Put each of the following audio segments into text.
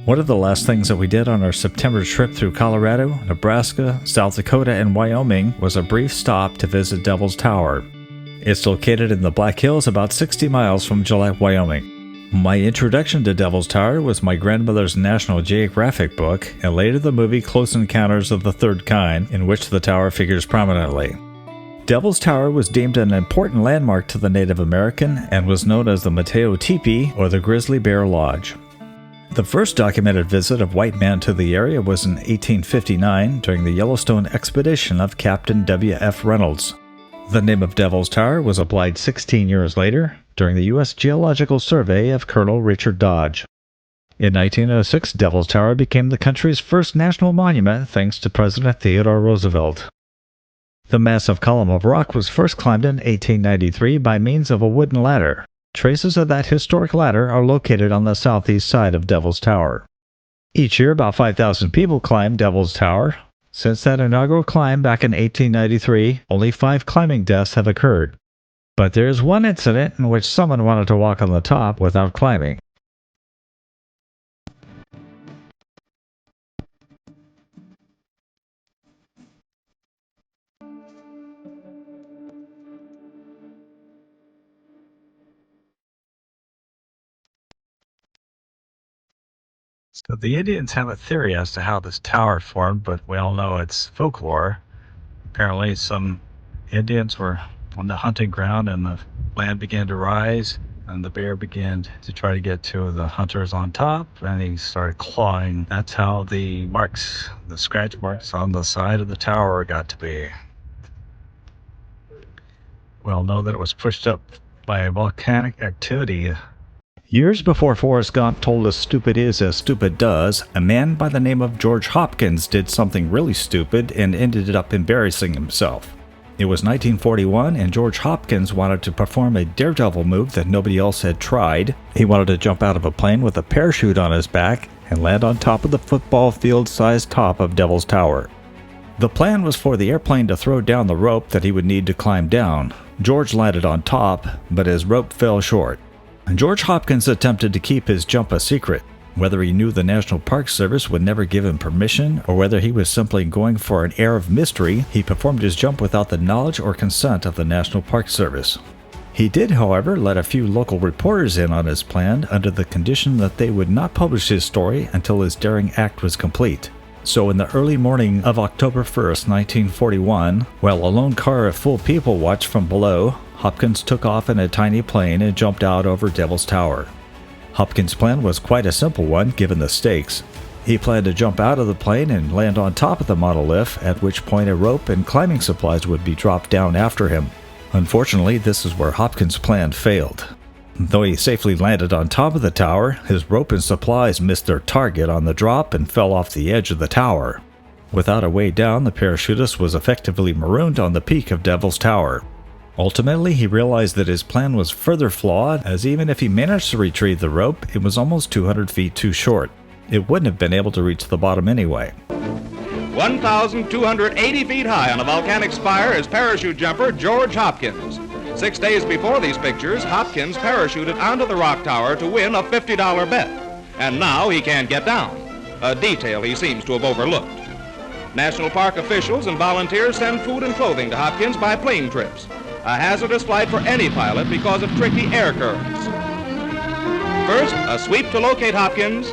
One of the last things that we did on our September trip through Colorado, Nebraska, South Dakota, and Wyoming was a brief stop to visit Devil's Tower. It's located in the Black Hills about 60 miles from Gillette, Wyoming. My introduction to Devil's Tower was my grandmother's National Geographic book, and later the movie Close Encounters of the Third Kind, in which the tower figures prominently. Devil's Tower was deemed an important landmark to the Native American and was known as the Mateo Teepee or the Grizzly Bear Lodge. The first documented visit of white men to the area was in 1859 during the Yellowstone expedition of Captain W.F. Reynolds. The name of Devil's Tower was applied 16 years later during the U.S. Geological Survey of Colonel Richard Dodge. In 1906, Devil's Tower became the country's first national monument thanks to President Theodore Roosevelt. The massive column of rock was first climbed in 1893 by means of a wooden ladder. Traces of that historic ladder are located on the southeast side of Devil's Tower. Each year, about 5,000 people climb Devil's Tower. Since that inaugural climb back in 1893, only 5 climbing deaths have occurred. But there is one incident in which someone wanted to walk on the top without climbing. So the Indians have a theory as to how this tower formed, but we all know it's folklore. Apparently some Indians were on the hunting ground and the land began to rise and the bear began to try to get to the hunters on top and he started clawing. That's how the marks, the scratch marks on the side of the tower got to be. We all know that it was pushed up by volcanic activity. Years before Forrest Gump told us stupid is as stupid does, a man by the name of George Hopkins did something really stupid and ended up embarrassing himself. It was 1941 and George Hopkins wanted to perform a Daredevil move that nobody else had tried. He wanted to jump out of a plane with a parachute on his back and land on top of the football field-sized top of Devil's Tower. The plan was for the airplane to throw down the rope that he would need to climb down. George landed on top, but his rope fell short. George Hopkins attempted to keep his jump a secret. Whether he knew the National Park Service would never give him permission, or whether he was simply going for an air of mystery, he performed his jump without the knowledge or consent of the National Park Service. He did, however, let a few local reporters in on his plan under the condition that they would not publish his story until his daring act was complete. So in the early morning of October 1st, 1941, while a lone car of full people watched from below, Hopkins took off in a tiny plane and jumped out over Devil's Tower. Hopkins' plan was quite a simple one given the stakes. He planned to jump out of the plane and land on top of the monolith, at which point a rope and climbing supplies would be dropped down after him. Unfortunately, this is where Hopkins' plan failed. Though he safely landed on top of the tower, his rope and supplies missed their target on the drop and fell off the edge of the tower. Without a way down, the parachutist was effectively marooned on the peak of Devil's Tower. Ultimately, he realized that his plan was further flawed, as even if he managed to retrieve the rope, it was almost 200 feet too short. It wouldn't have been able to reach the bottom anyway. 1,280 feet high on a volcanic spire is parachute jumper George Hopkins. 6 days before these pictures, Hopkins parachuted onto the rock tower to win a $50 bet. And now he can't get down, a detail he seems to have overlooked. National Park officials and volunteers send food and clothing to Hopkins by plane trips. A hazardous flight for any pilot because of tricky air currents. First, a sweep to locate Hopkins,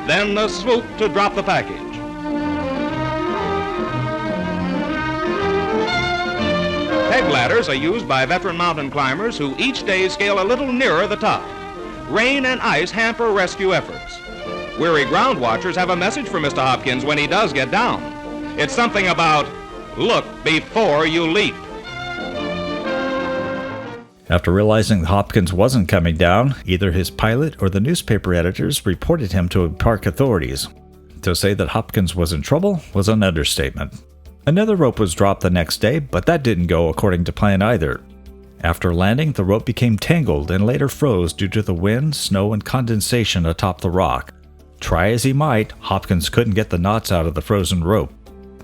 then a swoop to drop the package. Peg ladders are used by veteran mountain climbers who each day scale a little nearer the top. Rain and ice hamper rescue efforts. Weary ground watchers have a message for Mr. Hopkins when he does get down. It's something about, look before you leap. After realizing that Hopkins wasn't coming down, either his pilot or the newspaper editors reported him to park authorities. To say that Hopkins was in trouble was an understatement. Another rope was dropped the next day, but that didn't go according to plan either. After landing, the rope became tangled and later froze due to the wind, snow, and condensation atop the rock. Try as he might, Hopkins couldn't get the knots out of the frozen rope.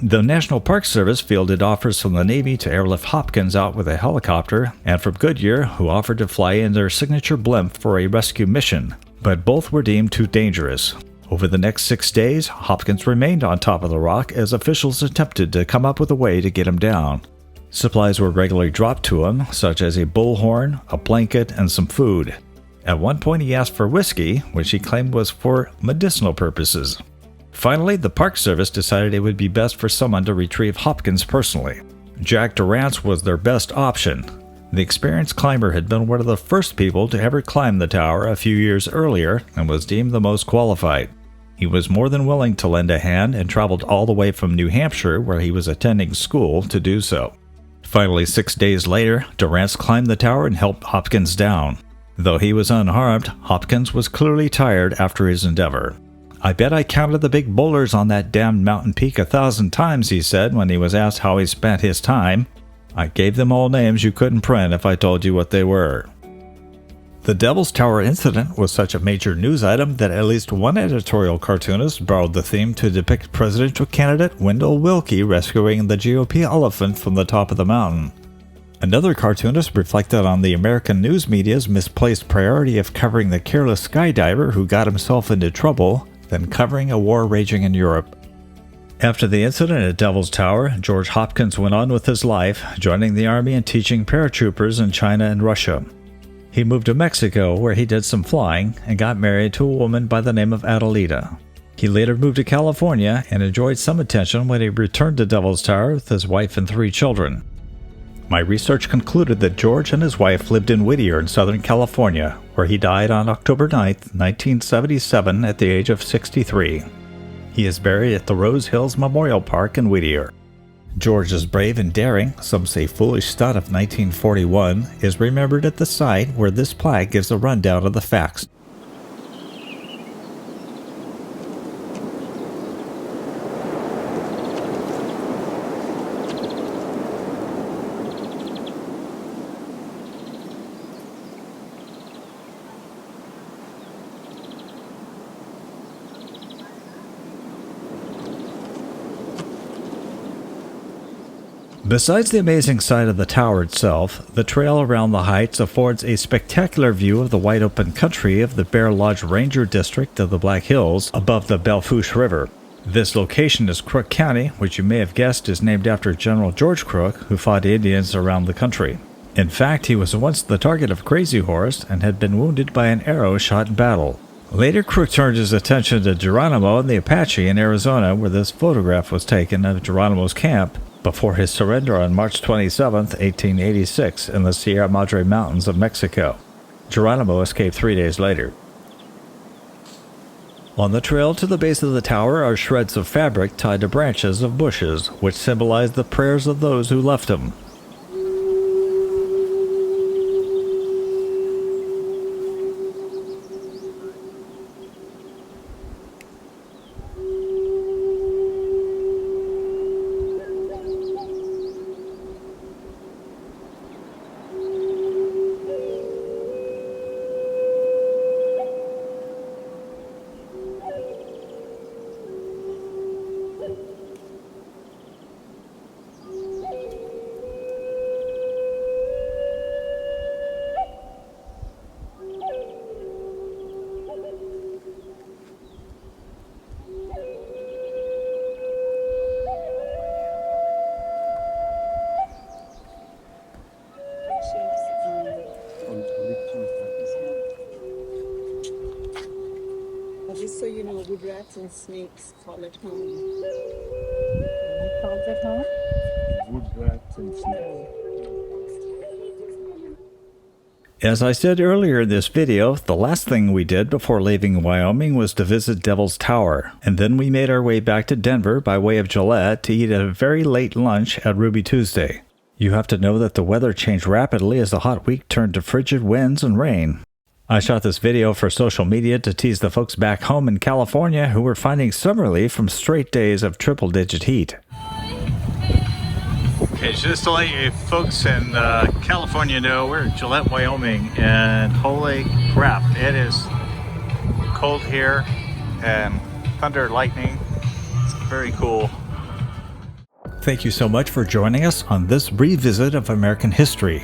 The National Park Service fielded offers from the Navy to airlift Hopkins out with a helicopter, and from Goodyear, who offered to fly in their signature blimp for a rescue mission, but both were deemed too dangerous. Over the next 6 days, Hopkins remained on top of the rock as officials attempted to come up with a way to get him down. Supplies were regularly dropped to him, such as a bullhorn, a blanket, and some food. At one point he asked for whiskey, which he claimed was for medicinal purposes. Finally, the Park Service decided it would be best for someone to retrieve Hopkins personally. Jack Durrance was their best option. The experienced climber had been one of the first people to ever climb the tower a few years earlier and was deemed the most qualified. He was more than willing to lend a hand and traveled all the way from New Hampshire, where he was attending school, to do so. Finally, 6 days later, Durrance climbed the tower and helped Hopkins down. Though he was unharmed, Hopkins was clearly tired after his endeavor. "I bet I counted the big boulders on that damned mountain peak 1,000 times," he said when he was asked how he spent his time. "I gave them all names you couldn't print if I told you what they were." The Devil's Tower incident was such a major news item that at least one editorial cartoonist borrowed the theme to depict presidential candidate Wendell Willkie rescuing the GOP elephant from the top of the mountain. Another cartoonist reflected on the American news media's misplaced priority of covering the careless skydiver who got himself into trouble, than covering a war raging in Europe. After the incident at Devil's Tower, George Hopkins went on with his life, joining the army and teaching paratroopers in China and Russia. He moved to Mexico, where he did some flying, and got married to a woman by the name of Adelita. He later moved to California and enjoyed some attention when he returned to Devil's Tower with his wife and 3 children. My research concluded that George and his wife lived in Whittier in Southern California, where he died on October 9, 1977 at the age of 63. He is buried at the Rose Hills Memorial Park in Whittier. George's brave and daring, some say foolish stunt of 1941 is remembered at the site where this plaque gives a rundown of the facts. Besides the amazing sight of the tower itself, the trail around the heights affords a spectacular view of the wide open country of the Bear Lodge Ranger District of the Black Hills above the Belfouche River. This location is Crook County, which you may have guessed is named after General George Crook, who fought Indians around the country. In fact, he was once the target of Crazy Horse and had been wounded by an arrow shot in battle. Later, Crook turned his attention to Geronimo and the Apache in Arizona, where this photograph was taken of Geronimo's camp before his surrender on March 27, 1886, in the Sierra Madre Mountains of Mexico. Geronimo escaped 3 days later. On the trail to the base of the tower are shreds of fabric tied to branches of bushes, which symbolize the prayers of those who left him. Just so you know, wood rats and snakes call it home. They call it home? Wood rats and snakes. As I said earlier in this video, the last thing we did before leaving Wyoming was to visit Devil's Tower, and then we made our way back to Denver by way of Gillette to eat a very late lunch at Ruby Tuesday. You have to know that the weather changed rapidly as the hot week turned to frigid winds and rain. I shot this video for social media to tease the folks back home in California who were finding some relief from straight days of triple-digit heat. Okay, just to let you folks in California know, we're in Gillette, Wyoming, and holy crap, it is cold here and thunder, lightning. It's very cool. Thank you so much for joining us on this revisit of American history.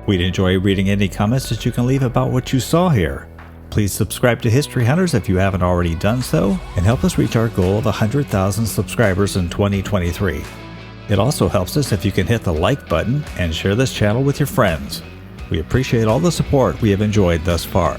We'd enjoy reading any comments that you can leave about what you saw here. Please subscribe to History Hunters if you haven't already done so, and help us reach our goal of 100,000 subscribers in 2023. It also helps us if you can hit the like button and share this channel with your friends. We appreciate all the support we have enjoyed thus far.